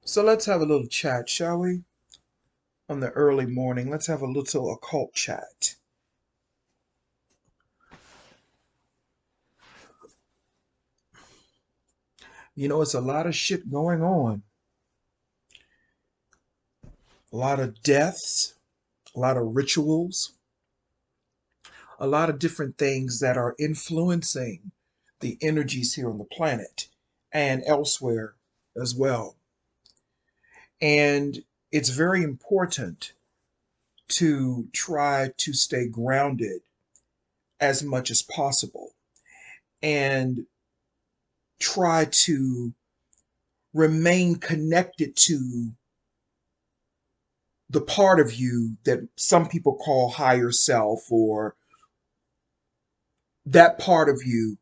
So let's have a little chat, shall we? On the early morning, let's have a little occult chat. It's a lot of shit going on. A lot of deaths, a lot of rituals, a lot of different things that are influencing the energies here on the planet and elsewhere as well. And it's very important to try to stay grounded as much as possible and try to remain connected to the part of you that some people call higher self, or that part of you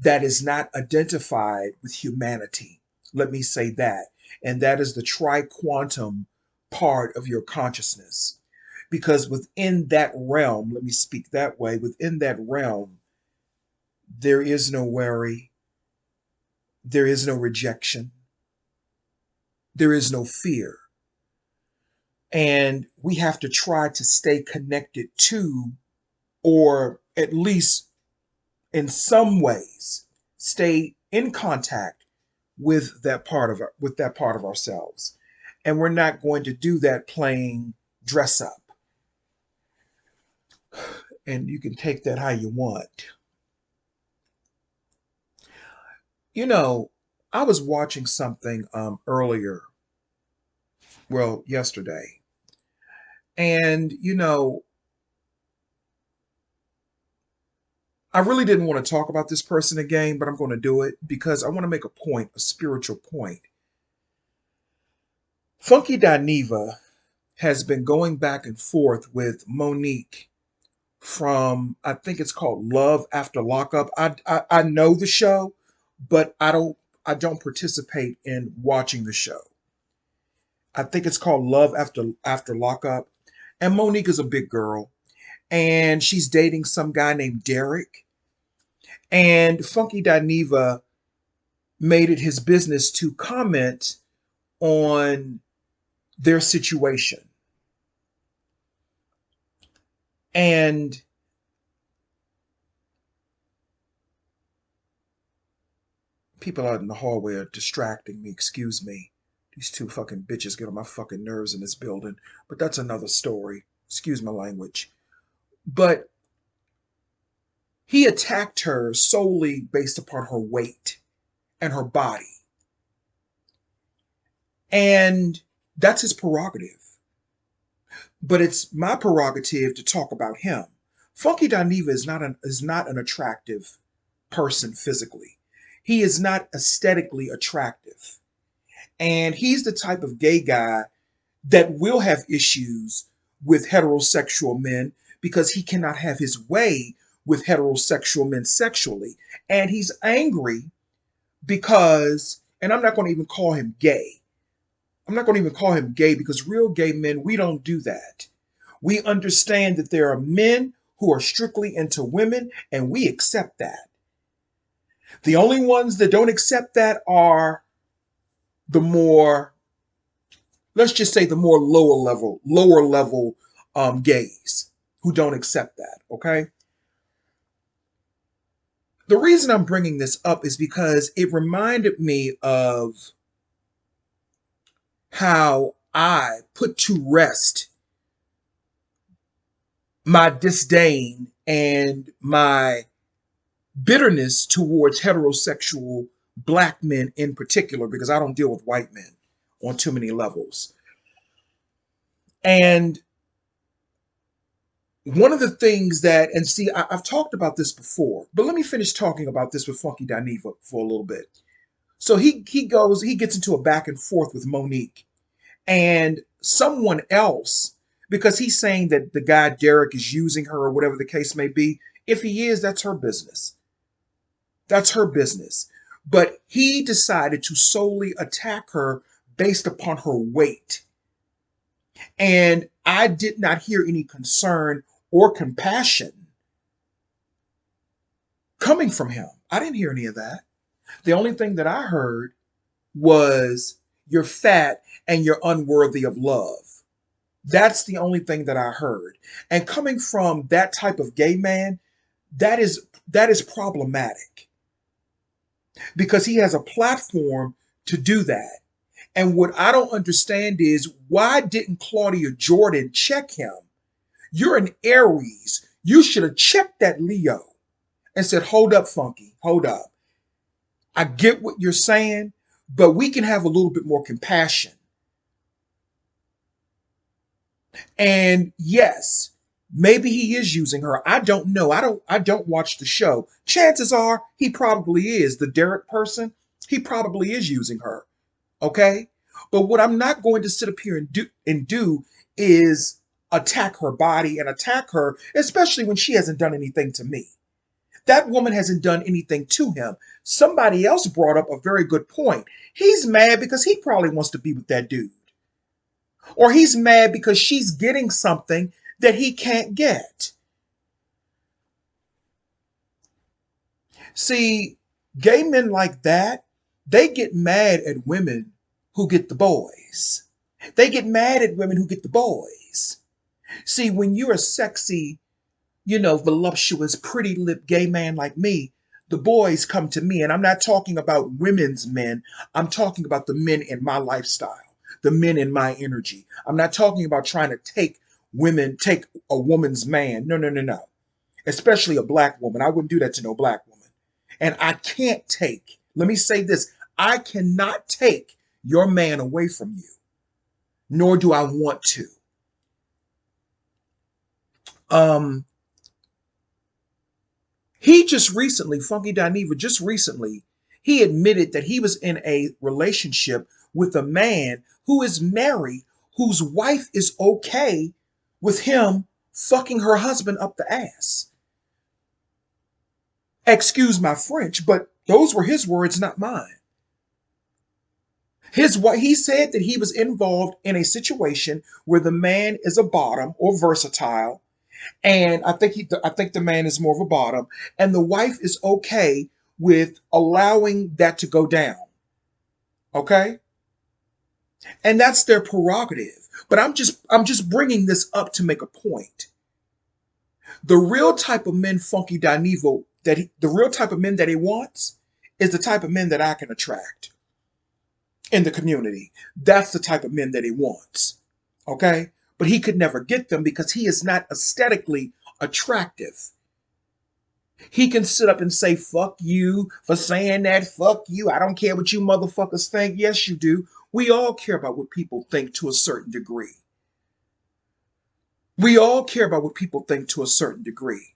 that is not identified with humanity. Let me say that. And that is the triquantum part of your consciousness. Because within that realm, let me speak that way, within that realm, there is no worry, there is no rejection, there is no fear. And we have to try to stay connected to, or at least in some ways, stay in contact with that part of ourselves. And we're not going to do that playing dress up. And you can take that how you want. You know, I was watching something earlier, well, yesterday. And I really didn't want to talk about this person again, but I'm going to do it because I want to make a point, a spiritual point. Funky Dineva has been going back and forth with Monique from, I think it's called Love After Lockup. I know the show, but I don't participate in watching the show. I think it's called Love After Lockup. And Monique is a big girl, and she's dating some guy named Derek. And Funky Dineva made it his business to comment on their situation. And people out in the hallway are distracting me. Excuse me. These two fucking bitches get on my fucking nerves in this building. But that's another story. Excuse my language. But he attacked her solely based upon her weight and her body. And that's his prerogative. But it's my prerogative to talk about him. Funky Dineva is not an attractive person physically. He is not aesthetically attractive. And he's the type of gay guy that will have issues with heterosexual men because he cannot have his way with heterosexual men sexually. And he's angry because, and I'm not going to even call him gay. I'm not going to even call him gay because real gay men, we don't do that. We understand that there are men who are strictly into women, and we accept that. The only ones that don't accept that are the more, let's just say, the more lower level gays who don't accept that. Okay. The reason I'm bringing this up is because it reminded me of how I put to rest my disdain and my bitterness towards heterosexual black men in particular, because I don't deal with white men on too many levels. And one of the things that, and see, I've talked about this before, but let me finish talking about this with Funky Dineva for a little bit. So he gets into a back and forth with Monique and someone else, because he's saying that the guy Derek is using her or whatever the case may be. If he is, that's her business. That's her business. But he decided to solely attack her based upon her weight. And I did not hear any concern or compassion coming from him. I didn't hear any of that. The only thing that I heard was, you're fat, and you're unworthy of love. That's the only thing that I heard. And coming from that type of gay man, that is problematic because he has a platform to do that. And what I don't understand is why didn't Claudia Jordan check him? You're an Aries. You should have checked that Leo and said, hold up, Funky, hold up. I get what you're saying, but we can have a little bit more compassion. And yes, maybe he is using her. I don't know. I don't watch the show. Chances are he probably is. The Derek person, he probably is using her. Okay? But what I'm not going to sit up here and do is attack her body and attack her, especially when she hasn't done anything to me. That woman hasn't done anything to him. Somebody else brought up a very good point. He's mad because he probably wants to be with that dude. Or he's mad because she's getting something that he can't get. See, gay men like that, they get mad at women who get the boys. They get mad at women who get the boys. See, when you're a sexy, voluptuous, pretty lip gay man like me, the boys come to me. And I'm not talking about women's men. I'm talking about the men in my lifestyle, the men in my energy. I'm not talking about trying to take a woman's man. No, no, no, no. Especially a black woman. I wouldn't do that to no black woman. And I can't let me say this, I cannot take your man away from you, nor do I want to. He just recently, Funky Dineva, just recently, he admitted that he was in a relationship with a man who is married, whose wife is okay with him fucking her husband up the ass. Excuse my French, but those were his words, not mine. He said that he was involved in a situation where the man is a bottom or versatile, and I think the man is more of a bottom, and the wife is okay with allowing that to go down. Okay? And that's their prerogative. But I'm just bringing this up to make a point. The real type of men Funky Dineva the real type of men that he wants is the type of men that I can attract in the community. That's the type of men that he wants. Okay? But he could never get them because he is not aesthetically attractive. He can sit up and say, fuck you for saying that, fuck you, I don't care what you motherfuckers think. Yes, you do. We all care about what people think to a certain degree. We all care about what people think to a certain degree.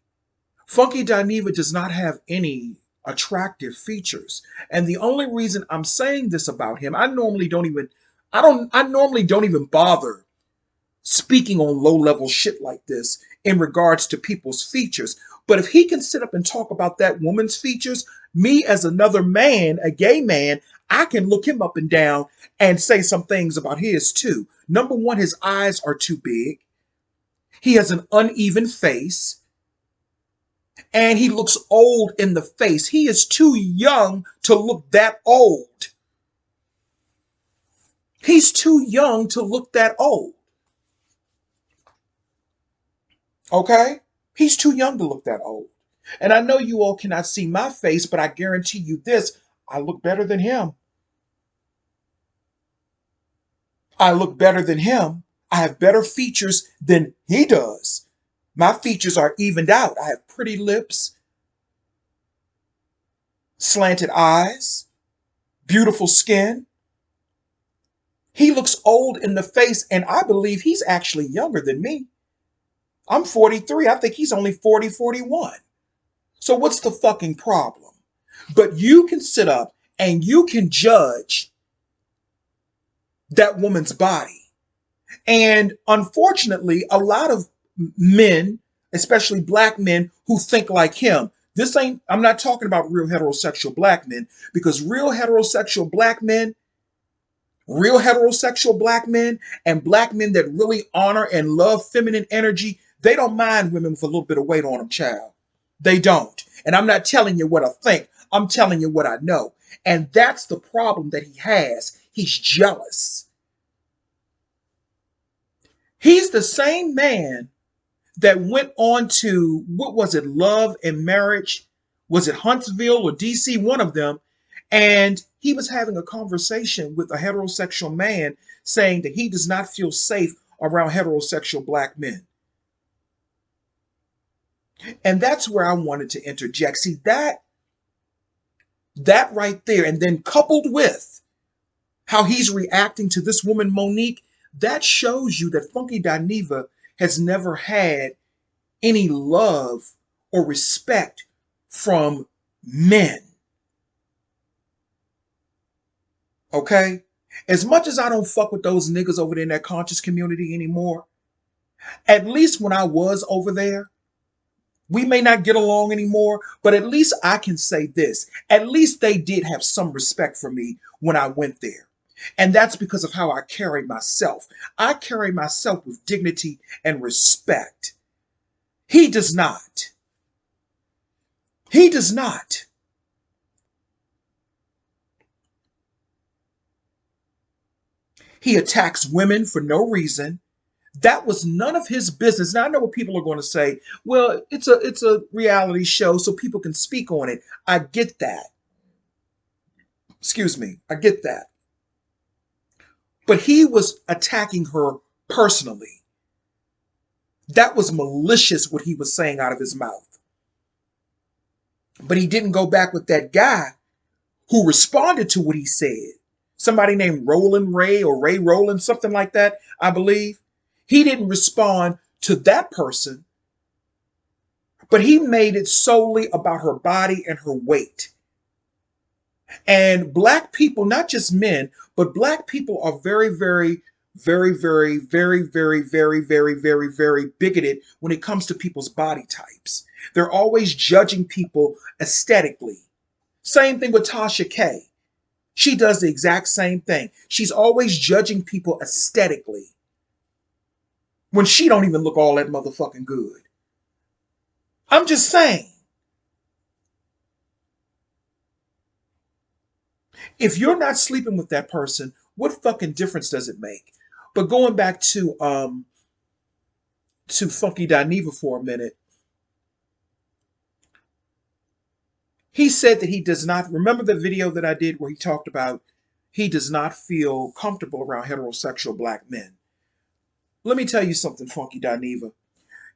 Funky Dineva does not have any attractive features. And the only reason I'm saying this about him, I normally don't even bother speaking on low-level shit like this in regards to people's features. But if he can sit up and talk about that woman's features, me as another man, a gay man, I can look him up and down and say some things about his too. Number one, his eyes are too big. He has an uneven face. And he looks old in the face. He is too young to look that old. He's too young to look that old. Okay? He's too young to look that old. And I know you all cannot see my face, but I guarantee you this, I look better than him. I look better than him. I have better features than he does. My features are evened out. I have pretty lips, slanted eyes, beautiful skin. He looks old in the face, and I believe he's actually younger than me. I'm 43. I think he's only 40, 41. So what's the fucking problem? But you can sit up and you can judge that woman's body. And unfortunately, a lot of men, especially black men who think like him, I'm not talking about real heterosexual black men, because real heterosexual black men and black men that really honor and love feminine energy, they don't mind women with a little bit of weight on them, child. They don't. And I'm not telling you what I think. I'm telling you what I know. And that's the problem that he has. He's jealous. He's the same man that went on to, what was it, Love and Marriage? Was it Huntsville or DC? One of them. And he was having a conversation with a heterosexual man saying that he does not feel safe around heterosexual black men. And that's where I wanted to interject. See, that right there, and then coupled with how he's reacting to this woman, Monique, that shows you that Funky Dineva has never had any love or respect from men. Okay? As much as I don't fuck with those niggas over there in that conscious community anymore, at least when I was over there, we may not get along anymore, but at least I can say this. At least they did have some respect for me when I went there. And that's because of how I carry myself. I carry myself with dignity and respect. He does not. He does not. He attacks women for no reason. That was none of his business. Now I know what people are going to say. Well, it's a reality show, so people can speak on it. I get that. Excuse me. I get that. But he was attacking her personally. That was malicious what he was saying out of his mouth. But he didn't go back with that guy who responded to what he said. Somebody named Roland Ray or Ray Roland, something like that, I believe. He didn't respond to that person, but he made it solely about her body and her weight. And black people, not just men, but black people are very, very, very, very, very, very, very, very, very, very bigoted when it comes to people's body types. They're always judging people aesthetically. Same thing with Tasha K. She does the exact same thing. She's always judging people aesthetically when she don't even look all that motherfucking good. I'm just saying. If you're not sleeping with that person, what fucking difference does it make? But going back to Funky Dineva for a minute, he said that he does not remember the video that I did where he talked about he does not feel comfortable around heterosexual black men. Let me tell you something, Funky Dineva.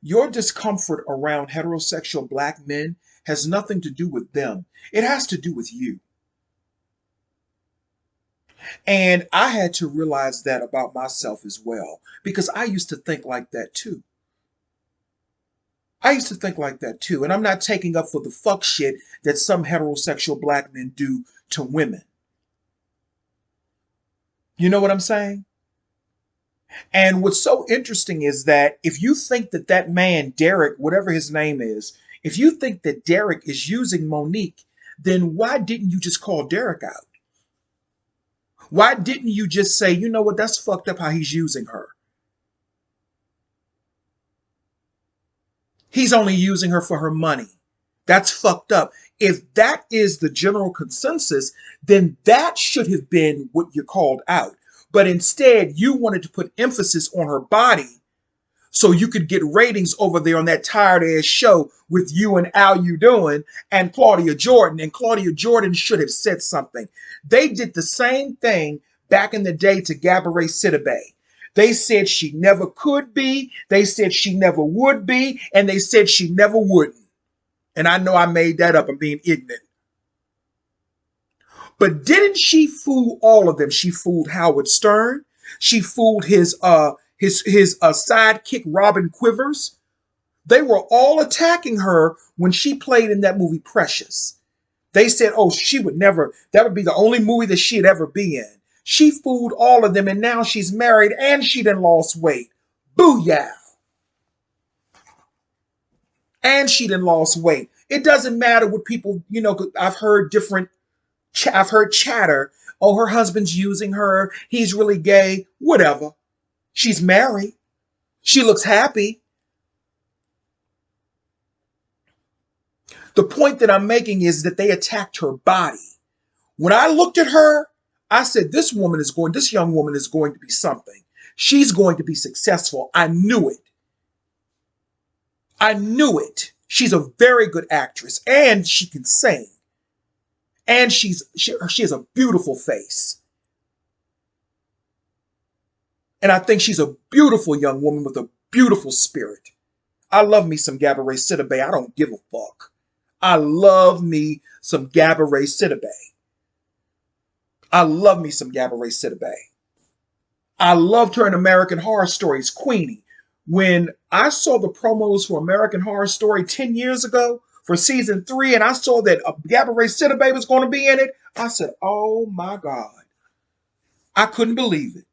Your discomfort around heterosexual black men has nothing to do with them. It has to do with you. And I had to realize that about myself as well, because I used to think like that too. I used to think like that too. And I'm not taking up for the fuck shit that some heterosexual black men do to women. You know what I'm saying? And what's so interesting is that if you think that that man, Derek, whatever his name is, if you think that Derek is using Monique, then why didn't you just call Derek out? Why didn't you just say, you know what, that's fucked up how he's using her? He's only using her for her money. That's fucked up. If that is the general consensus, then that should have been what you called out. But instead, you wanted to put emphasis on her body so you could get ratings over there on that tired ass show with you and Al You Doing and Claudia Jordan. And Claudia Jordan should have said something. They did the same thing back in the day to Gabourey Sidibe. They said she never could be, they said she never would be, and they said she never wouldn't. And I know I made that up. I'm being ignorant. But didn't she fool all of them? She fooled Howard Stern. She fooled his sidekick Robin Quivers. They were all attacking her when she played in that movie Precious. They said, oh, she would never, that would be the only movie that she'd ever be in. She fooled all of them, and now she's married and she done lost weight. Booyah. And she done lost weight. It doesn't matter what people, I've heard chatter. Oh, her husband's using her. He's really gay. Whatever. She's married. She looks happy. The point that I'm making is that they attacked her body. When I looked at her, I said, this young woman is going to be something. She's going to be successful. I knew it. I knew it. She's a very good actress and she can sing. And she has a beautiful face. And I think she's a beautiful young woman with a beautiful spirit. I love me some Gabourey Sidibe. I don't give a fuck. I love me some Gabourey Sidibe. I love me some Gabourey Sidibe. I loved her in American Horror Stories, Queenie. When I saw the promos for American Horror Story 10 years ago for season 3, and I saw that Gabourey Sidibe was going to be in it, I said, oh my God. I couldn't believe it.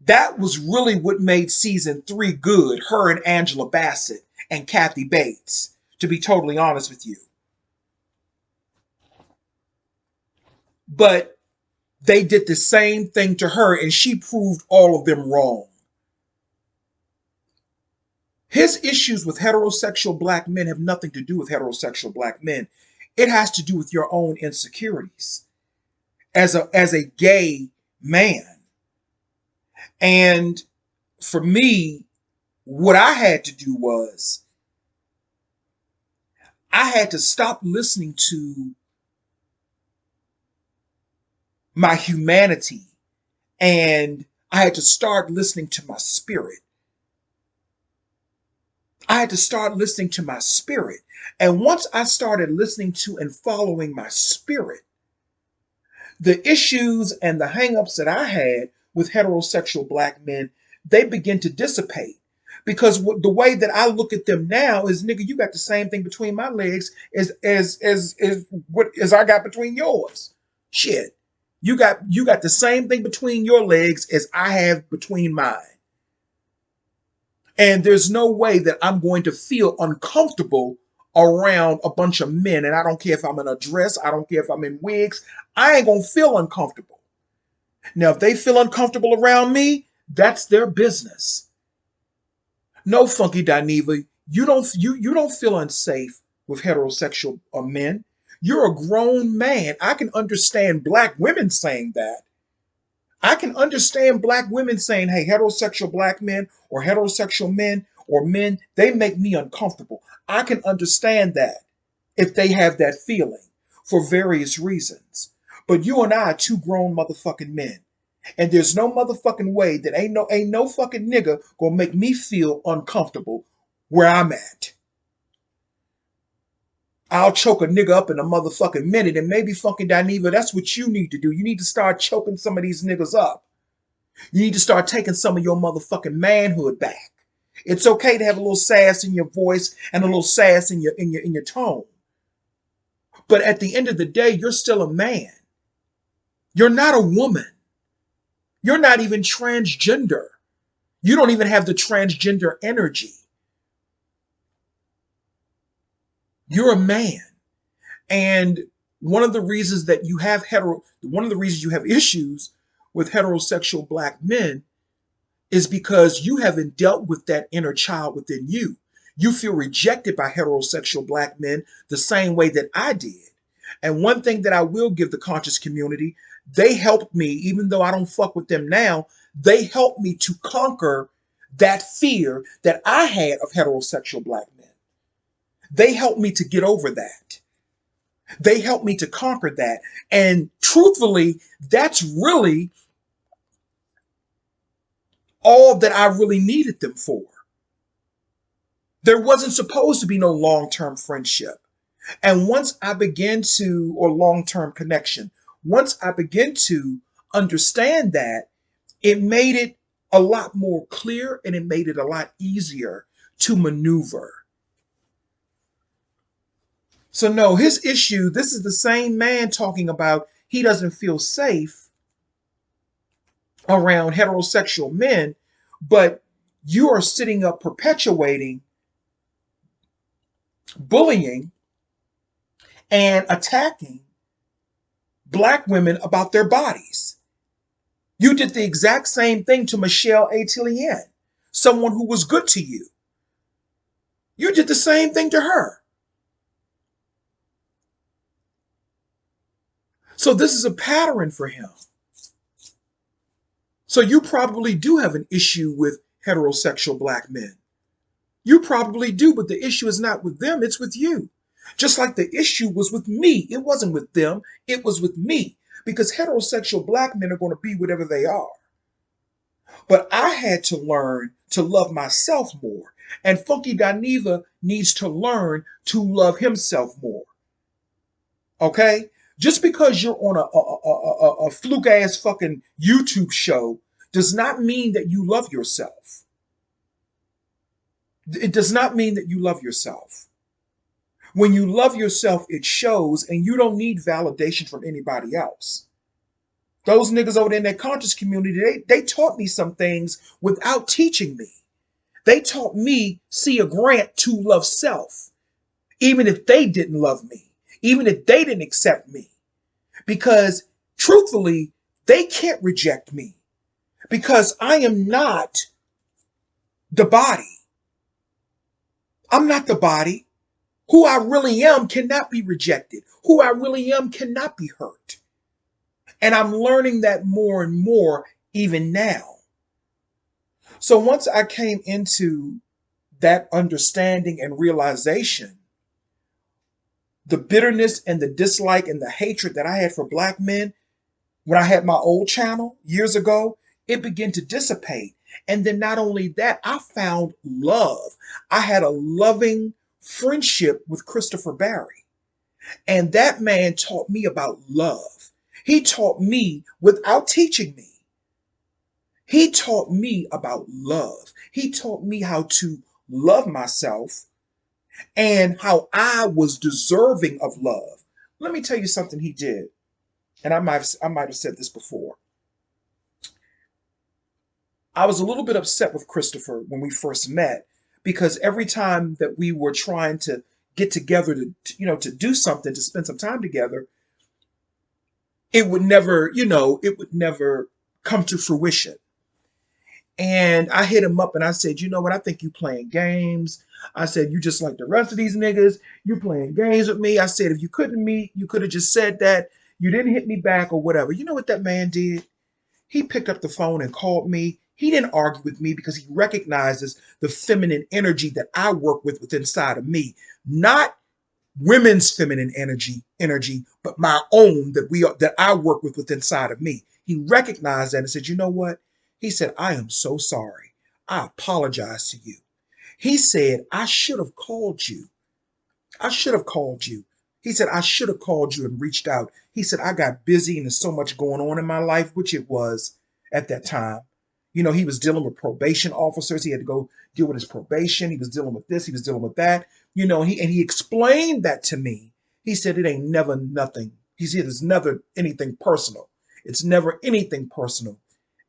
That was really what made season 3 good, her and Angela Bassett and Kathy Bates, to be totally honest with you. But they did the same thing to her, and she proved all of them wrong. His issues with heterosexual black men have nothing to do with heterosexual black men. It has to do with your own insecurities as a gay man. And for me, what I had to do was I had to stop listening to my humanity, and I had to start listening to my spirit. I had to start listening to my spirit. And once I started listening to and following my spirit, the issues and the hangups that I had with heterosexual black men, they begin to dissipate. Because the way that I look at them now is, nigga, you got the same thing between my legs as I got between yours. Shit. You got the same thing between your legs as I have between mine. And there's no way that I'm going to feel uncomfortable around a bunch of men. And I don't care if I'm in a dress. I don't care if I'm in wigs. I ain't going to feel uncomfortable. Now, if they feel uncomfortable around me, that's their business. No, Funky Dineva, you don't feel unsafe with heterosexual men. You're a grown man. I can understand black women saying that. I can understand black women saying, hey, heterosexual black men or heterosexual men or men, they make me uncomfortable. I can understand that if they have that feeling for various reasons. But you and I are two grown motherfucking men. And there's no motherfucking way that ain't no fucking nigga gonna make me feel uncomfortable where I'm at. I'll choke a nigga up in a motherfucking minute, and maybe Funky Dineva, that's what you need to do. You need to start choking some of these niggas up. You need to start taking some of your motherfucking manhood back. It's okay to have a little sass in your voice and a little sass in your tone. But at the end of the day, you're still a man. You're not a woman. You're not even transgender. You don't even have the transgender energy. You're a man. And one of the reasons you have issues with heterosexual black men is because you haven't dealt with that inner child within you. You feel rejected by heterosexual black men the same way that I did. And one thing that I will give the conscious community, they helped me, even though I don't fuck with them now, they helped me to conquer that fear that I had of heterosexual black men. They helped me to get over that. They helped me to conquer that. And truthfully, that's really all that I really needed them for. There wasn't supposed to be no long-term friendship. And once I began to, or long-term connection, once I began to understand that, it made it a lot more clear and it made it a lot easier to maneuver. So no, his issue, this is the same man talking about he doesn't feel safe around heterosexual men, but you are sitting up perpetuating bullying and attacking black women about their bodies. You did the exact same thing to Michelle Atilian, someone who was good to you. You did the same thing to her. So this is a pattern for him. So you probably do have an issue with heterosexual black men. You probably do, but the issue is not with them, it's with you. Just like the issue was with me. It wasn't with them, it was with me. Because heterosexual black men are going to be whatever they are. But I had to learn to love myself more. And Funky Dineva needs to learn to love himself more. Okay? Just because you're on a fluke ass fucking YouTube show does not mean that you love yourself. It does not mean that you love yourself. When you love yourself, it shows, and you don't need validation from anybody else. Those niggas over there in that conscious community, they taught me some things without teaching me. They taught me, see a grant to love self, even if they didn't love me, even if they didn't accept me. Because truthfully, they can't reject me because I am not the body. I'm not the body. Who I really am cannot be rejected. Who I really am cannot be hurt. And I'm learning that more and more even now. So once I came into that understanding and realization, the bitterness and the dislike and the hatred that I had for black men when I had my old channel years ago, it began to dissipate. And then not only that, I found love. I had a loving friendship with Christopher Barry. And that man taught me about love. He taught me without teaching me. He taught me about love. He taught me how to love myself and how I was deserving of love. Let me tell you something he did. And I might have said this before. I was a little bit upset with Christopher when we first met because every time that we were trying to get together to do something, to spend some time together, it would never come to fruition. And I hit him up and I said, you know what? I think you playing games. I said, you just like the rest of these niggas. You playing games with me. I said, if you couldn't meet, you could have just said that. You didn't hit me back or whatever. You know what that man did? He picked up the phone and called me. He didn't argue with me because he recognizes the feminine energy that I work with inside of me. Not women's feminine energy, but my own that I work with inside of me. He recognized that and said, you know what? He said, I am so sorry. I apologize to you. He said, I should have called you. I should have called you. He said, I should have called you and reached out. He said, I got busy and there's so much going on in my life, which it was at that time. You know, he was dealing with probation officers. He had to go deal with his probation. He was dealing with this. He was dealing with that. You know, he explained that to me. He said, it ain't never nothing. He said, it's never anything personal. It's never anything personal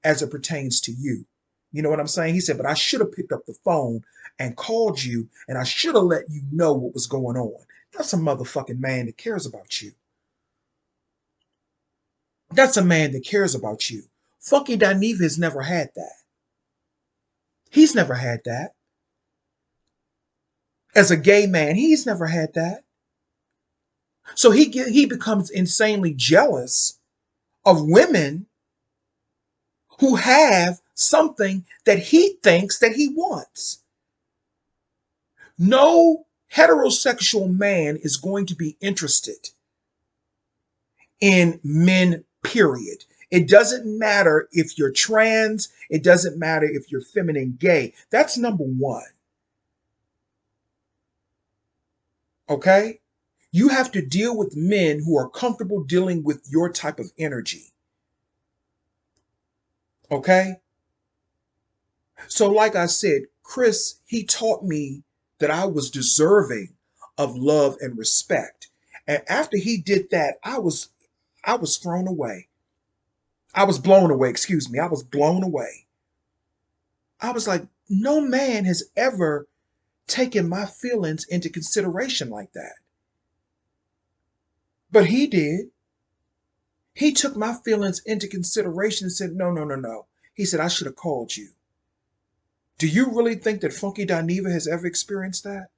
as it pertains to you. You know what I'm saying? He said, but I should have picked up the phone and called you, and I should have let you know what was going on. That's a motherfucking man that cares about you. That's a man that cares about you. Funky Dineva has never had that. He's never had that. As a gay man, he's never had that. So he becomes insanely jealous of women who have something that he thinks that he wants. No heterosexual man is going to be interested in men, period. It doesn't matter if you're trans. It doesn't matter if you're feminine, gay. That's number one. Okay? You have to deal with men who are comfortable dealing with your type of energy. Okay? So like I said, Chris, he taught me that I was deserving of love and respect. And after he did that, I was thrown away. I was blown away, excuse me. I was blown away. I was like, no man has ever taken my feelings into consideration like that. But he did. He took my feelings into consideration and said, no, no, no, no. He said, I should have called you. Do you really think that Funky Dineva has ever experienced that?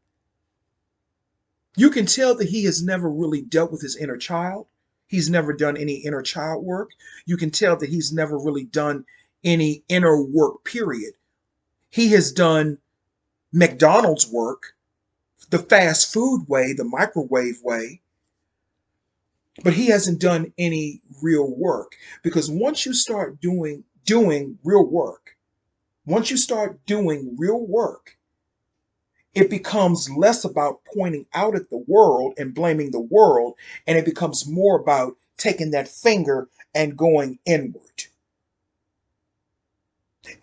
You can tell that he has never really dealt with his inner child. He's never done any inner child work. You can tell that he's never really done any inner work, period. He has done McDonald's work, the fast food way, the microwave way, but he hasn't done any real work. Because once you start doing real work, once you start doing real work, it becomes less about pointing out at the world and blaming the world, and it becomes more about taking that finger and going inward.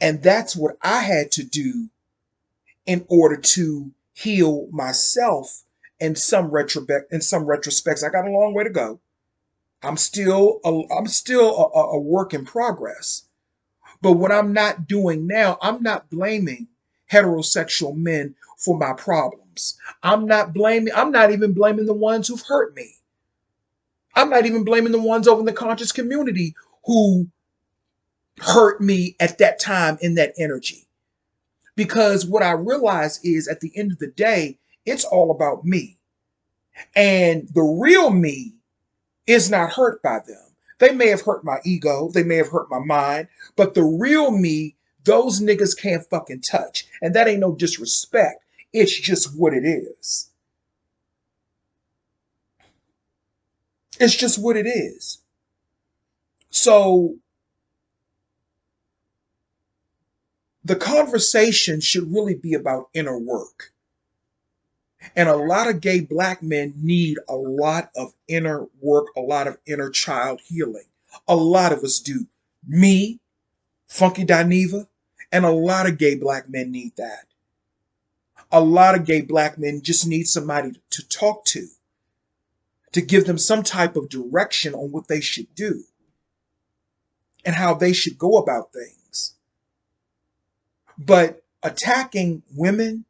And that's what I had to do in order to heal myself in some retrospects. I got a long way to go. I'm still a work in progress. But what I'm not doing now, I'm not blaming heterosexual men for my problems. I'm not even blaming the ones who've hurt me. I'm not even blaming the ones over in the conscious community who hurt me at that time in that energy. Because what I realize is at the end of the day, it's all about me. And the real me is not hurt by them. They may have hurt my ego, they may have hurt my mind, but the real me, those niggas can't fucking touch. And that ain't no disrespect. It's just what it is. It's just what it is. So the conversation should really be about inner work. And a lot of gay black men need a lot of inner work, a lot of inner child healing. A lot of us do. Me, Funky Dineva, and a lot of gay black men need that. A lot of gay black men just need somebody to talk to give them some type of direction on what they should do and how they should go about things. But attacking women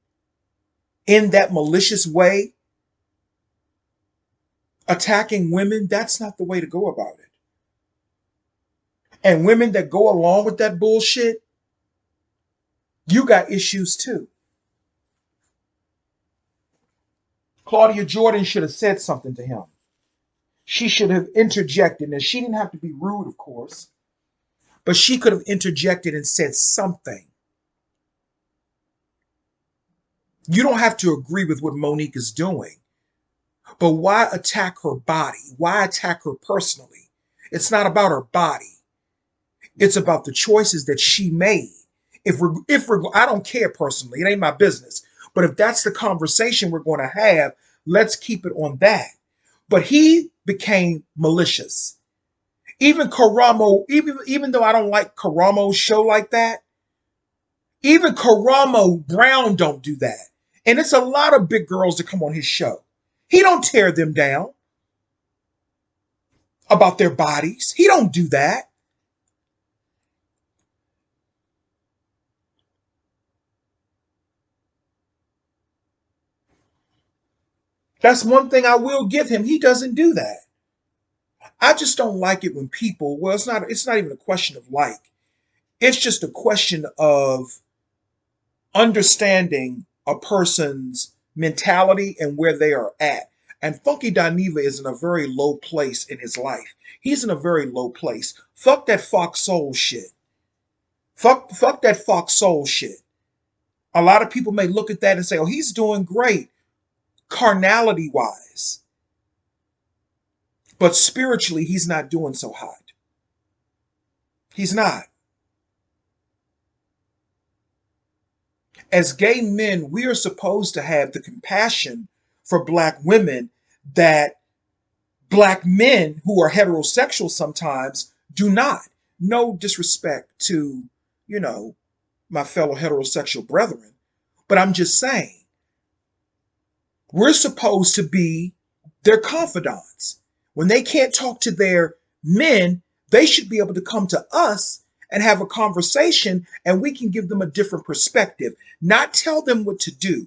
in that malicious way, attacking women, that's not the way to go about it. And women that go along with that bullshit, you got issues too. Claudia Jordan should have said something to him. She should have interjected, and she didn't have to be rude, of course, but she could have interjected and said something. You don't have to agree with what Monique is doing, but why attack her body? Why attack her personally? It's not about her body. It's about the choices that she made. I don't care personally, it ain't my business. But if that's the conversation we're going to have, let's keep it on that. But he became malicious. Even Karamo, even though I don't like Karamo's show like that, even Karamo Brown don't do that. And it's a lot of big girls that come on his show. He don't tear them down about their bodies. He don't do that. That's one thing I will give him. He doesn't do that. I just don't like it when people, well, it's not even a question of like. It's just a question of understanding a person's mentality and where they are at. And Funky Dineva is in a very low place in his life. He's in a very low place. Fuck that Fox Soul shit. Fuck that Fox Soul shit. A lot of people may look at that and say, oh, he's doing great, carnality wise. But spiritually, he's not doing so hot. He's not. As gay men, we are supposed to have the compassion for black women that black men who are heterosexual sometimes do not. No disrespect to, you know, my fellow heterosexual brethren, but I'm just saying, we're supposed to be their confidants. When they can't talk to their men, they should be able to come to us and have a conversation, and we can give them a different perspective. Not tell them what to do,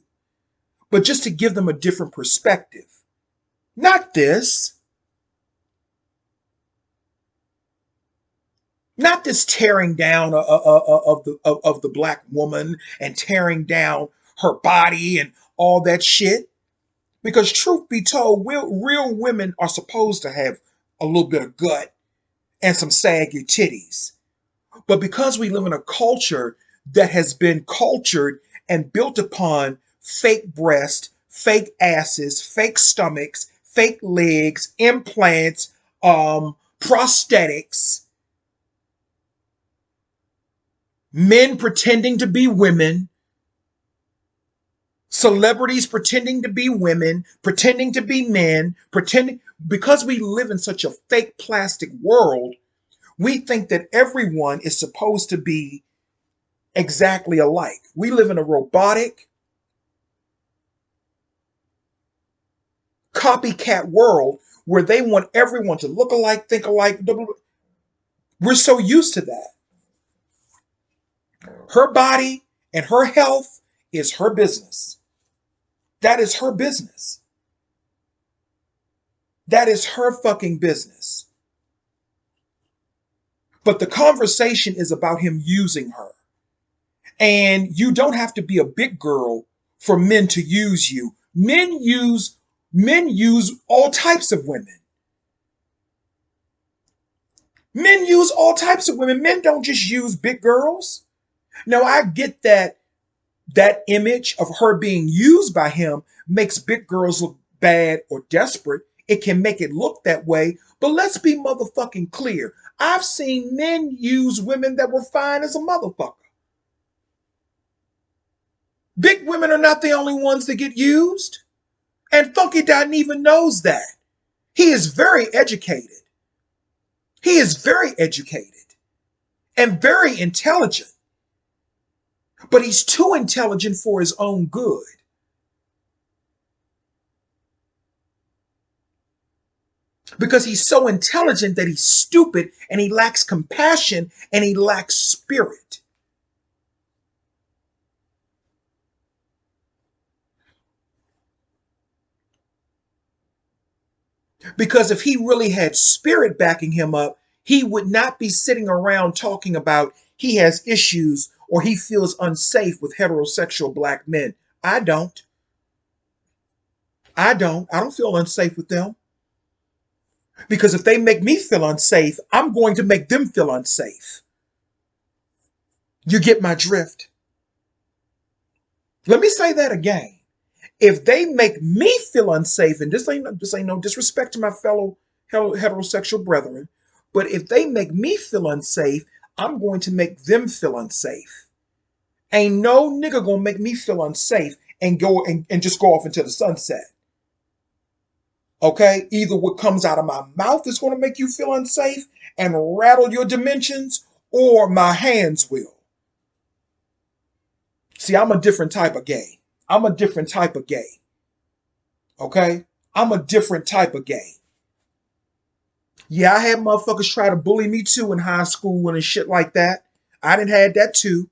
but just to give them a different perspective. Not this. Not this tearing down of the black woman and tearing down her body and all that shit. Because truth be told, real women are supposed to have a little bit of gut, and some saggy titties. But because we live in a culture that has been cultured and built upon fake breasts, fake asses, fake stomachs, fake legs, implants, prosthetics, men pretending to be women, celebrities pretending to be women, pretending to be men, pretending, because we live in such a fake plastic world, we think that everyone is supposed to be exactly alike. We live in a robotic, copycat world where they want everyone to look alike, think alike. Blah, blah, blah. We're so used to that. Her body and her health is her business. That is her business. That is her fucking business. But the conversation is about him using her. And you don't have to be a big girl for men to use you. Men use all types of women. Men use all types of women. Men don't just use big girls. Now I get that image of her being used by him makes big girls look bad or desperate. It can make it look that way, but let's be motherfucking clear. I've seen men use women that were fine as a motherfucker. Big women are not the only ones that get used. And Funky Dineva knows that. He is very educated. He is very educated and very intelligent. But he's too intelligent for his own good. Because he's so intelligent that he's stupid and he lacks compassion and he lacks spirit. Because if he really had spirit backing him up, he would not be sitting around talking about he has issues or he feels unsafe with heterosexual black men. I don't. I don't. I don't feel unsafe with them. Because if they make me feel unsafe, I'm going to make them feel unsafe. You get my drift? Let me say that again. If they make me feel unsafe, and this ain't no disrespect to my fellow heterosexual brethren, but if they make me feel unsafe, I'm going to make them feel unsafe. Ain't no nigga gonna make me feel unsafe and go and just go off into the sunset. Okay? Either what comes out of my mouth is gonna make you feel unsafe and rattle your dimensions, or my hands will. See, I'm a different type of gay. I'm a different type of gay. Okay? I'm a different type of gay. Yeah, I had motherfuckers try to bully me too in high school and shit like that. I didn't have that too.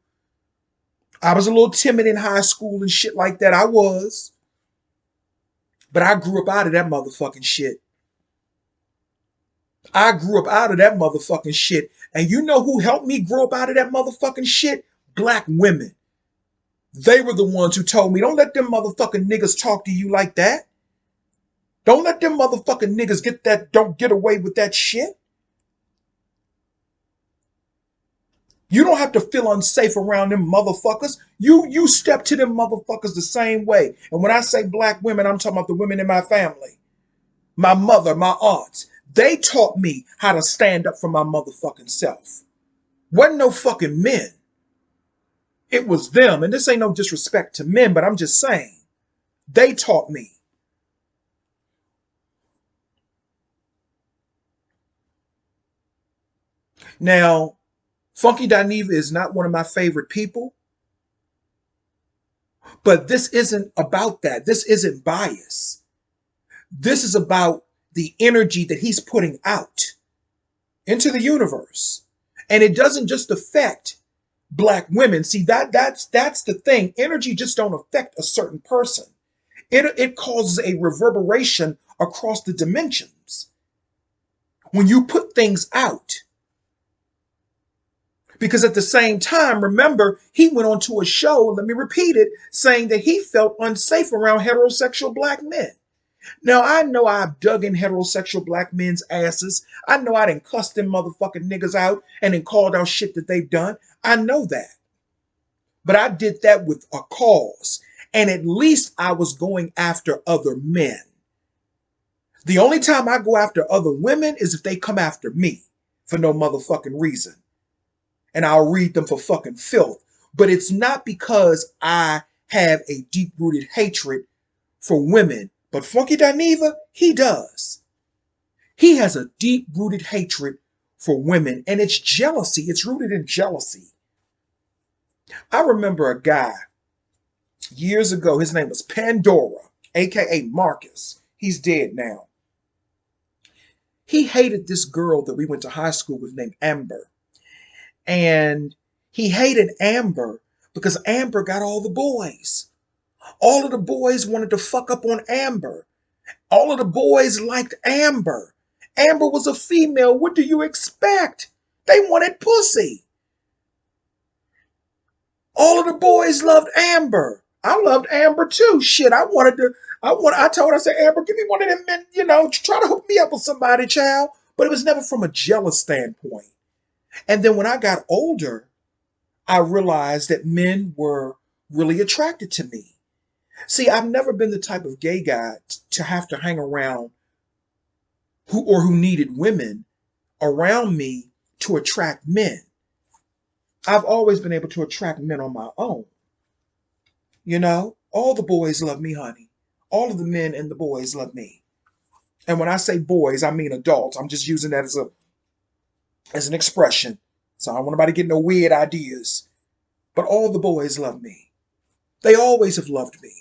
I was a little timid in high school and shit like that. I was. But I grew up out of that motherfucking shit. I grew up out of that motherfucking shit. And you know who helped me grow up out of that motherfucking shit? Black women. They were the ones who told me, don't let them motherfucking niggas talk to you like that. Don't let them motherfucking niggas don't get away with that shit. You don't have to feel unsafe around them motherfuckers. You step to them motherfuckers the same way. And when I say black women, I'm talking about the women in my family. My mother, my aunts. They taught me how to stand up for my motherfucking self. Wasn't no fucking men. It was them. And this ain't no disrespect to men, but I'm just saying. They taught me. Now, Funky Dineva is not one of my favorite people, but this isn't about that. This isn't bias. This is about the energy that he's putting out into the universe. And it doesn't just affect black women. See, that's the thing. Energy just don't affect a certain person. It causes a reverberation across the dimensions when you put things out. Because at the same time, remember, he went on to a show, let me repeat it, saying that he felt unsafe around heterosexual black men. Now, I know I've dug in heterosexual black men's asses. I know I done cussed them motherfucking niggas out and then called out shit that they've done. I know that. But I did that with a cause. And at least I was going after other men. The only time I go after other women is if they come after me for no motherfucking reason. And I'll read them for fucking filth. But it's not because I have a deep-rooted hatred for women. But Funky Dineva, he does. He has a deep-rooted hatred for women. And it's jealousy. It's rooted in jealousy. I remember a guy years ago. His name was Pandora, a.k.a. Marcus. He's dead now. He hated this girl that we went to high school with named Amber. And he hated Amber because Amber got all the boys. All of the boys wanted to fuck up on Amber. All of the boys liked Amber. Amber was a female. What do you expect? They wanted pussy. All of the boys loved Amber. I loved Amber too. Shit, I told her, I said, Amber, give me one of them men, try to hook me up with somebody, child. But it was never from a jealous standpoint. And then when I got older, I realized that men were really attracted to me. See, I've never been the type of gay guy to have to hang around who needed women around me to attract men. I've always been able to attract men on my own. All the boys love me, honey. All of the men and the boys love me. And when I say boys, I mean adults. I'm just using that as an expression. So I don't want nobody getting no weird ideas. But all the boys love me. They always have loved me.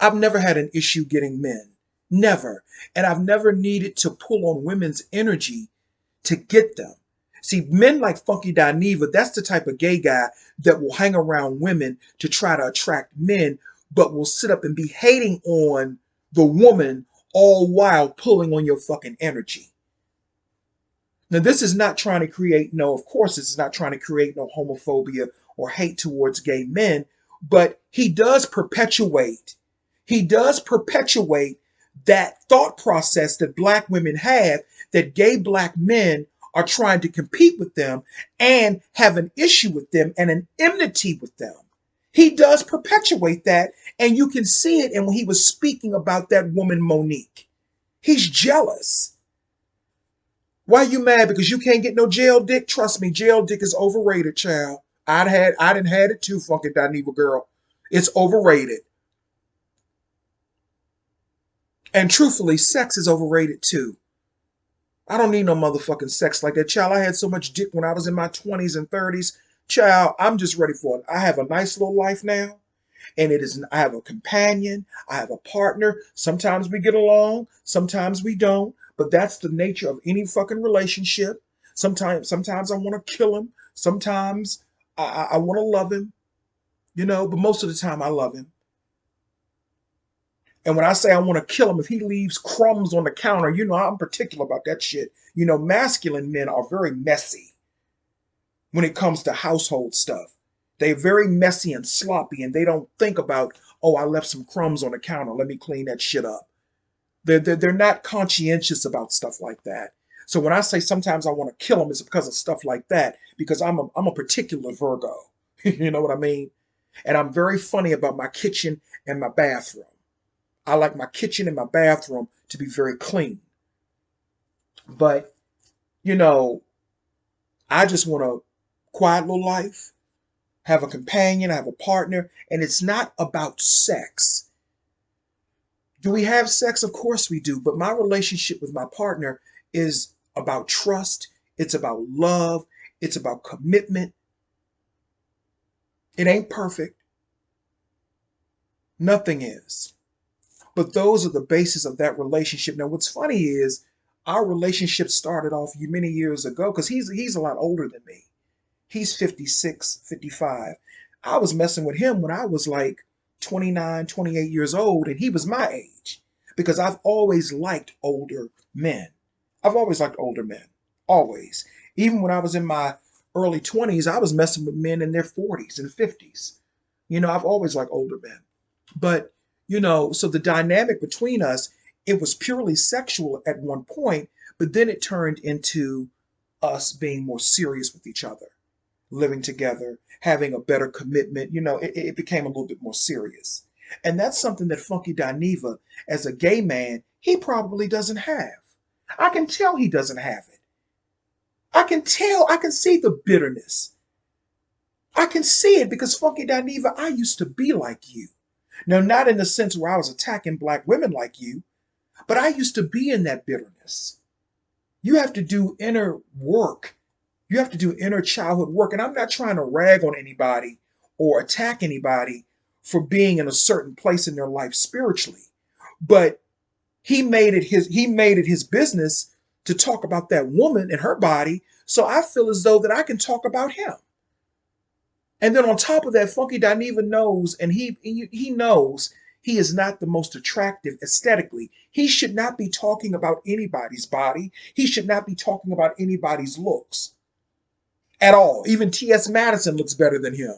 I've never had an issue getting men. Never. And I've never needed to pull on women's energy to get them. See, men like Funky Dineva, that's the type of gay guy that will hang around women to try to attract men, but will sit up and be hating on the woman all while pulling on your fucking energy. Now, this is not trying to create of course, this is not trying to create no homophobia or hate towards gay men, but he does perpetuate that thought process that black women have, that gay black men are trying to compete with them and have an issue with them and an enmity with them. He does perpetuate that, and you can see it. And when he was speaking about that woman, Monique, he's jealous. Why are you mad? Because you can't get no jail dick? Trust me, jail dick is overrated, child. I didn't had it too, Funky Dineva girl. It's overrated. And truthfully, sex is overrated too. I don't need no motherfucking sex like that. Child, I had so much dick when I was in my 20s and 30s. Child, I'm just ready for it. I have a nice little life now. And I have a companion. I have a partner. Sometimes we get along. Sometimes we don't. But that's the nature of any fucking relationship. Sometimes I want to kill him. Sometimes I want to love him. But most of the time I love him. And when I say I want to kill him, if he leaves crumbs on the counter, I'm particular about that shit. Masculine men are very messy when it comes to household stuff. They're very messy and sloppy, and they don't think about, oh, I left some crumbs on the counter. Let me clean that shit up. They're not conscientious about stuff like that. So when I say sometimes I want to kill him, it's because of stuff like that, because I'm a particular Virgo. You know what I mean? And I'm very funny about my kitchen and my bathroom. I like my kitchen and my bathroom to be very clean. But, I just want a quiet little life, have a companion, have a partner, and it's not about sex. Do we have sex? Of course we do. But my relationship with my partner is about trust. It's about love. It's about commitment. It ain't perfect. Nothing is. But those are the basis of that relationship. Now, what's funny is our relationship started off many years ago, because he's a lot older than me. He's 56, 55. I was messing with him when I was like 29, 28 years old, and he was my age, because I've always liked older men. I've always liked older men. Always. Even when I was in my early 20s, I was messing with men in their 40s and 50s. I've always liked older men. But So the dynamic between us, it was purely sexual at one point, but then it turned into us being more serious with each other, living together, having a better commitment. It became a little bit more serious. And that's something that Funky Dineva, as a gay man, he probably doesn't have. I can tell he doesn't have it. I can tell, I can see the bitterness. I can see it because Funky Dineva, I used to be like you. Now, not in the sense where I was attacking black women like you, but I used to be in that bitterness. You have to do inner work. You have to do inner childhood work. And I'm not trying to rag on anybody or attack anybody for being in a certain place in their life spiritually. But he made it his business to talk about that woman and her body. So I feel as though that I can talk about him. And then on top of that, Funky Dineva knows, and he knows he is not the most attractive aesthetically. He should not be talking about anybody's body. He should not be talking about anybody's looks at all. Even T.S. Madison looks better than him.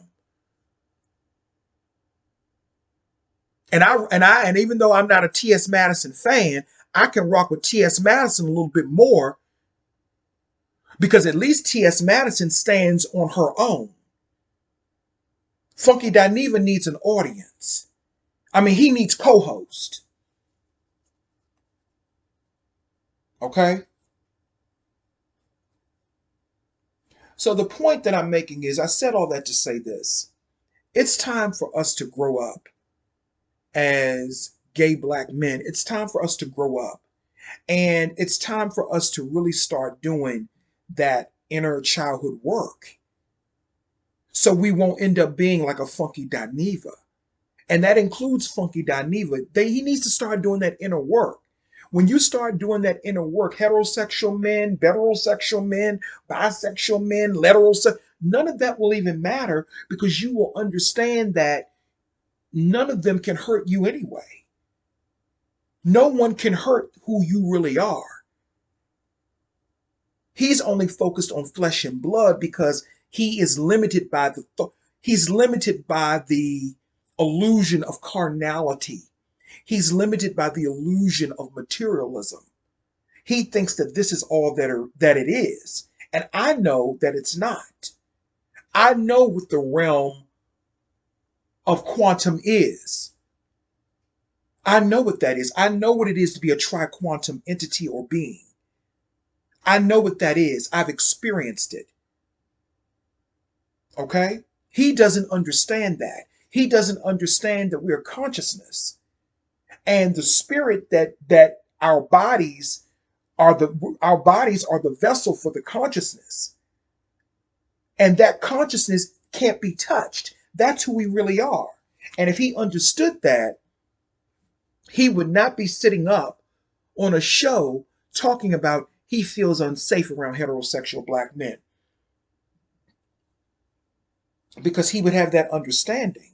And even though I'm not a T.S. Madison fan, I can rock with T.S. Madison a little bit more because at least T.S. Madison stands on her own. Funky Dineva needs an audience. I mean, he needs co-host. Okay? So the point that I'm making is, I said all that to say this. It's time for us to grow up as gay black men. It's time for us to grow up. And it's time for us to really start doing that inner childhood work. So we won't end up being like a Funky Dineva. And that includes Funky Dineva. He needs to start doing that inner work. When you start doing that inner work, heterosexual men, heterosexual men, bisexual men, none of that will even matter because you will understand that none of them can hurt you anyway. No one can hurt who you really are. He's only focused on flesh and blood because he is limited by the illusion of carnality. He's limited by the illusion of materialism. He thinks that this is all that it is. And I know that it's not. I know what the realm of quantum is. I know what that is. I know what it is to be a tri-quantum entity or being. I know what that is. I've experienced it. Okay? He doesn't understand that. He doesn't understand that we are consciousness. And the spirit that our bodies are the vessel for the consciousness. And that consciousness can't be touched. That's who we really are. And if he understood that, he would not be sitting up on a show talking about he feels unsafe around heterosexual black men. Because he would have that understanding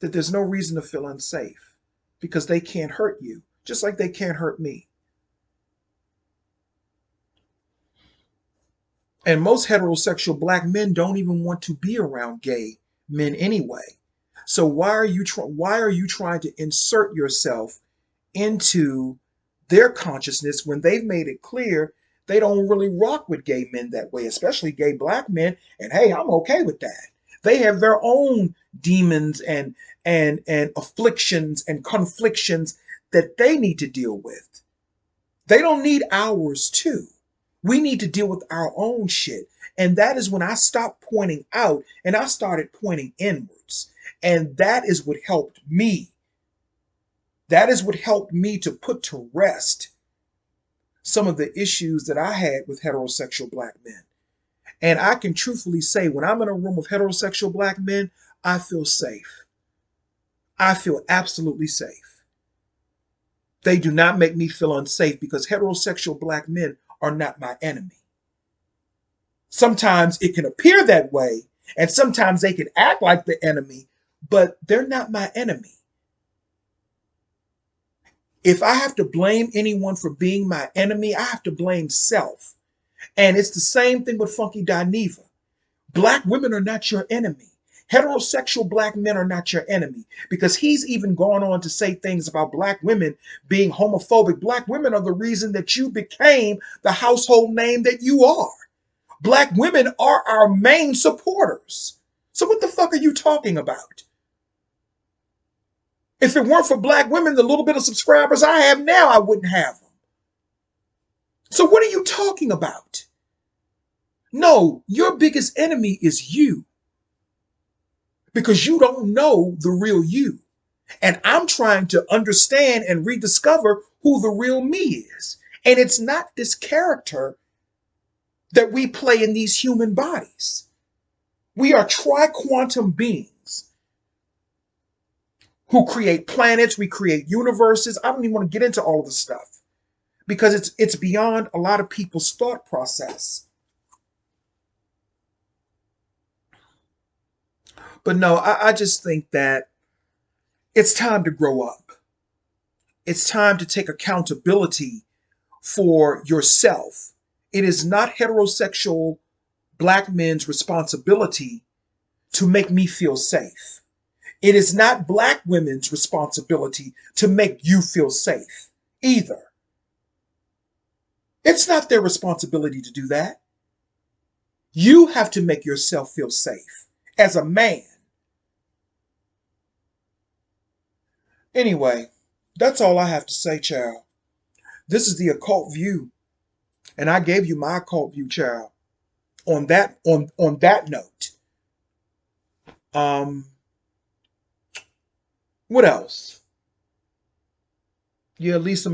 that there's no reason to feel unsafe because they can't hurt you, just like they can't hurt me. And most heterosexual black men don't even want to be around gay men anyway. So why are you trying to insert yourself into their consciousness when they've made it clear they don't really rock with gay men that way, especially gay black men? And hey, I'm okay with that. They have their own demons and afflictions and conflictions that they need to deal with. They don't need ours too. We need to deal with our own shit. And that is when I stopped pointing out and I started pointing inwards. And that is what helped me. That is what helped me to put to rest some of the issues that I had with heterosexual black men. And I can truthfully say, when I'm in a room of heterosexual black men, I feel safe. I feel absolutely safe. They do not make me feel unsafe because heterosexual black men are not my enemy. Sometimes it can appear that way, and sometimes they can act like the enemy, but they're not my enemy. If I have to blame anyone for being my enemy, I have to blame self. And it's the same thing with Funky Dineva. Black women are not your enemy. Heterosexual black men are not your enemy, because he's even gone on to say things about black women being homophobic. Black women are the reason that you became the household name that you are. Black women are our main supporters. So what the fuck are you talking about? If it weren't for black women, the little bit of subscribers I have now, I wouldn't have them. So what are you talking about? No, your biggest enemy is you, because you don't know the real you. And I'm trying to understand and rediscover who the real me is. And it's not this character that we play in these human bodies. We are tri-quantum beings who create planets, we create universes. I don't even want to get into all of this stuff because it's beyond a lot of people's thought process. But no, I just think that it's time to grow up. It's time to take accountability for yourself. It is not heterosexual black men's responsibility to make me feel safe. It is not black women's responsibility to make you feel safe either. It's not their responsibility to do that. You have to make yourself feel safe as a man. Anyway, that's all I have to say, child. This is the occult view, and I gave you my occult view, child. On that note, what else? Yeah, Lisa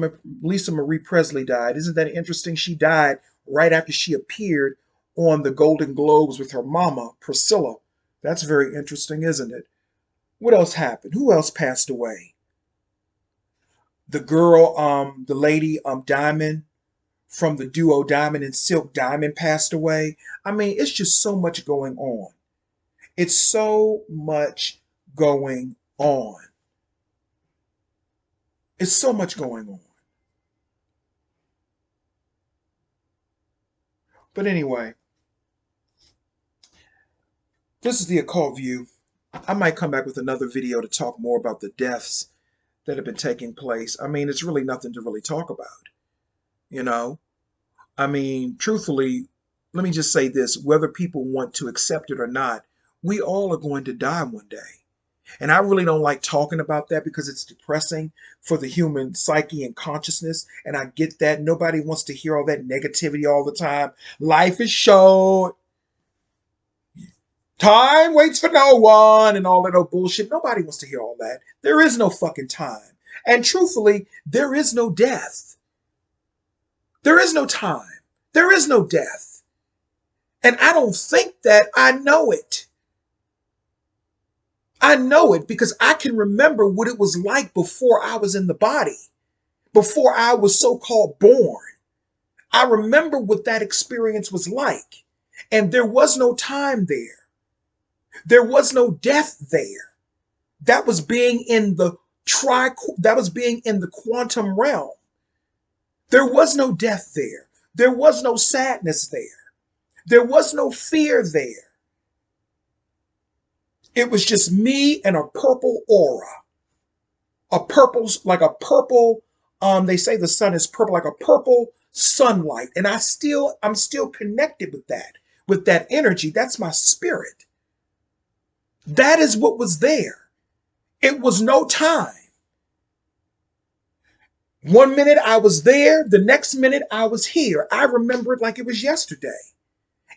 Marie Presley died. Isn't that interesting? She died right after she appeared on the Golden Globes with her mama, Priscilla. That's very interesting, isn't it? What else happened? Who else passed away? The girl, the lady, Diamond, from the duo Diamond and Silk, Diamond passed away. I mean, it's just so much going on. It's so much going on. It's so much going on. But anyway, this is the occult view. I might come back with another video to talk more about the deaths that have been taking place. I mean, it's really nothing to really talk about, you know? I mean, truthfully, let me just say this, whether people want to accept it or not, we all are going to die one day. And I really don't like talking about that because it's depressing for the human psyche and consciousness. And I get that. Nobody wants to hear all that negativity all the time. Life is short. Time waits for no one and all that old bullshit. Nobody wants to hear all that. There is no fucking time. And truthfully, there is no death. There is no time. There is no death. And I don't think that I know it. I know it because I can remember what it was like before I was in the body, before I was so-called born. I remember what that experience was like. And there was no time there. There was no death there. That was being in the quantum realm. There was no death there. There was no sadness there. There was no fear there. It was just me and a purple aura. Like a purple, they say the sun is purple, like a purple sunlight. And I'm still connected with that energy. That's my spirit. That is what was there. It was no time. 1 minute I was there, the next minute I was here. I remember it like it was yesterday.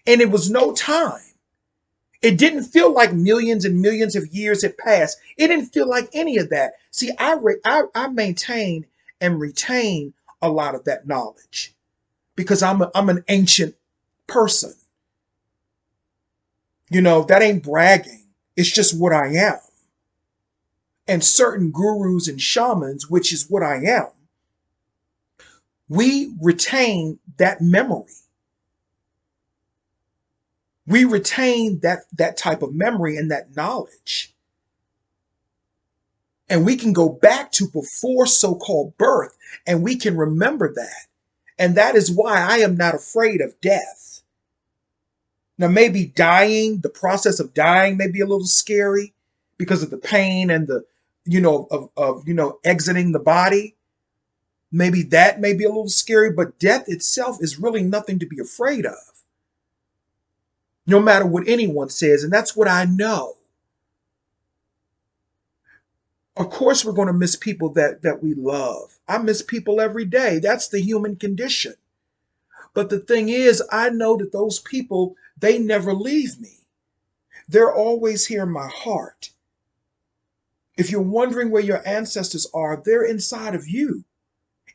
And it was no time. It didn't feel like millions and millions of years had passed. It didn't feel like any of that. See, I maintain and retain a lot of that knowledge because I'm an ancient person. You know, that ain't bragging. It's just what I am. And certain gurus and shamans, which is what I am, we retain that memory. We retain that type of memory and that knowledge. And we can go back to before so-called birth, and we can remember that. And that is why I am not afraid of death. Now, maybe dying, the process of dying may be a little scary because of the pain and the, exiting the body. Maybe that may be a little scary, but death itself is really nothing to be afraid of, no matter what anyone says. And that's what I know. Of course, we're going to miss people that we love. I miss people every day. That's the human condition. But the thing is, I know that those people, they never leave me. They're always here in my heart. If you're wondering where your ancestors are, they're inside of you.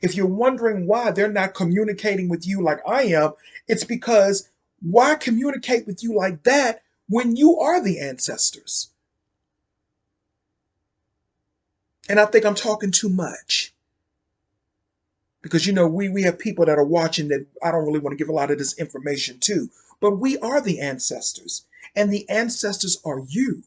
If you're wondering why they're not communicating with you like I am, it's because why communicate with you like that when you are the ancestors? And I think I'm talking too much. Because, we have people that are watching that I don't really want to give a lot of this information to. But we are the ancestors. And the ancestors are you.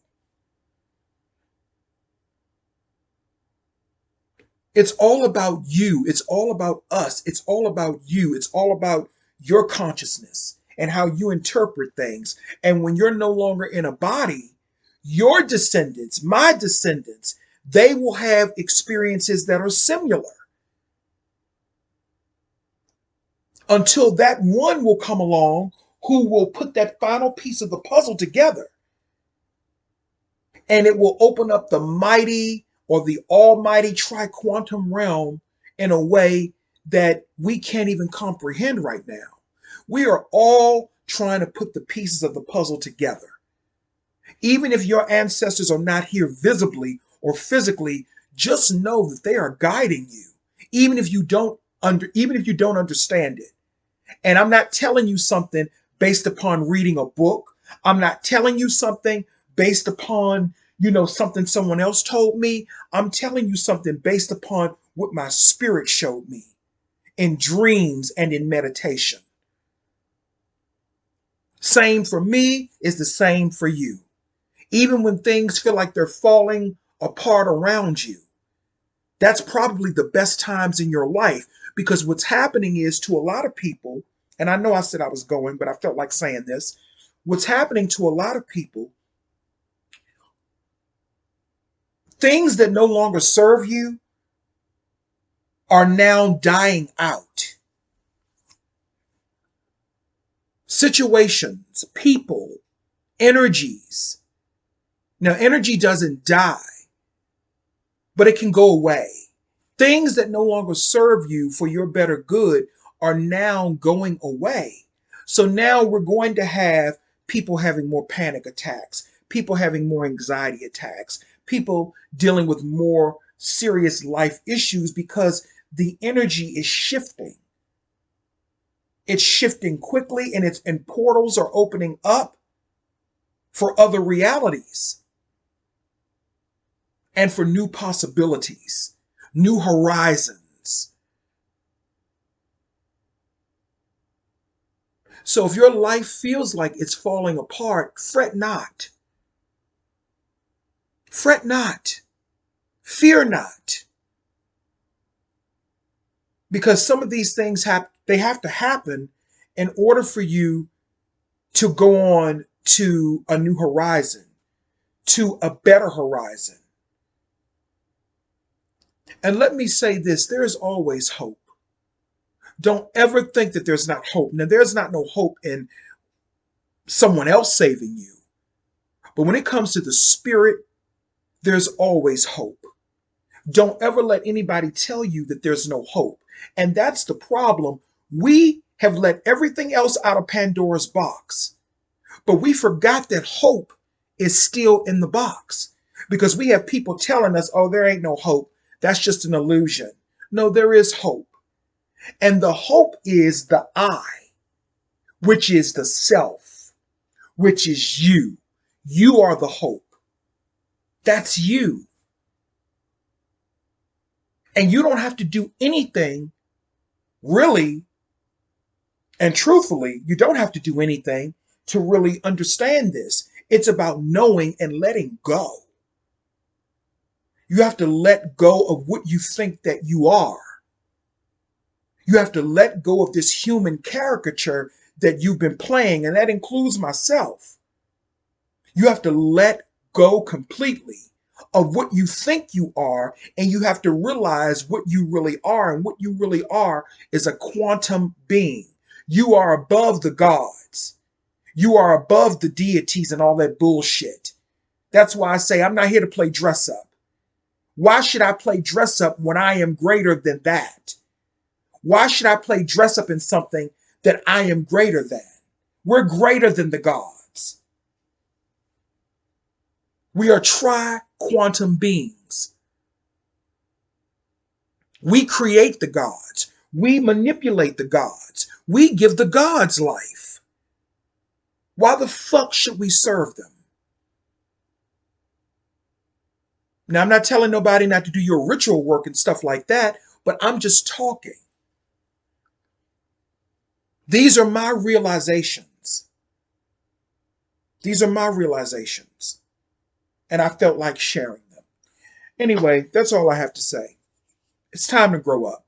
It's all about you. It's all about us. It's all about you. It's all about your consciousness and how you interpret things. And when you're no longer in a body, your descendants, my descendants, they will have experiences that are similar. Until that one will come along who will put that final piece of the puzzle together. And it will open up the mighty or the almighty tri-quantum realm in a way that we can't even comprehend right now. We are all trying to put the pieces of the puzzle together. Even if your ancestors are not here visibly or physically, just know that they are guiding you, even if you don't understand it. And I'm not telling you something based upon reading a book. I'm not telling you something based upon, something someone else told me. I'm telling you something based upon what my spirit showed me in dreams and in meditation. Same for me is the same for you. Even when things feel like they're falling apart around you, that's probably the best times in your life, because what's happening is, to a lot of people, and I know I said I was going, but I felt like saying this. What's happening to a lot of people, things that no longer serve you are now dying out. Situations, people, energies. Now, energy doesn't die, but it can go away. Things that no longer serve you for your better good are now going away. So now we're going to have people having more panic attacks, people having more anxiety attacks, people dealing with more serious life issues because the energy is shifting. It's shifting quickly, and portals are opening up for other realities and for new possibilities, new horizons. So if your life feels like it's falling apart, fret not. Fret not. Fear not. Because some of these things have to happen in order for you to go on to a new horizon, to a better horizon. And let me say this, there is always hope. Don't ever think that there's not hope. Now, there's not no hope in someone else saving you. But when it comes to the spirit, there's always hope. Don't ever let anybody tell you that there's no hope. And that's the problem. We have let everything else out of Pandora's box. But we forgot that hope is still in the box. Because we have people telling us, oh, there ain't no hope. That's just an illusion. No, there is hope. And the hope is the I, which is the self, which is you. You are the hope. That's you. And you don't have to do anything, really, and truthfully, you don't have to do anything to really understand this. It's about knowing and letting go. You have to let go of what you think that you are. You have to let go of this human caricature that you've been playing, and that includes myself. You have to let go completely of what you think you are, and you have to realize what you really are. And what you really are is a quantum being. You are above the gods. You are above the deities and all that bullshit. That's why I say I'm not here to play dress up. Why should I play dress up when I am greater than that? Why should I play dress up in something that I am greater than? We're greater than the gods. We are tri-quantum beings. We create the gods. We manipulate the gods. We give the gods life. Why the fuck should we serve them? Now, I'm not telling nobody not to do your ritual work and stuff like that, but I'm just talking. These are my realizations. These are my realizations. And I felt like sharing them. Anyway, that's all I have to say. It's time to grow up.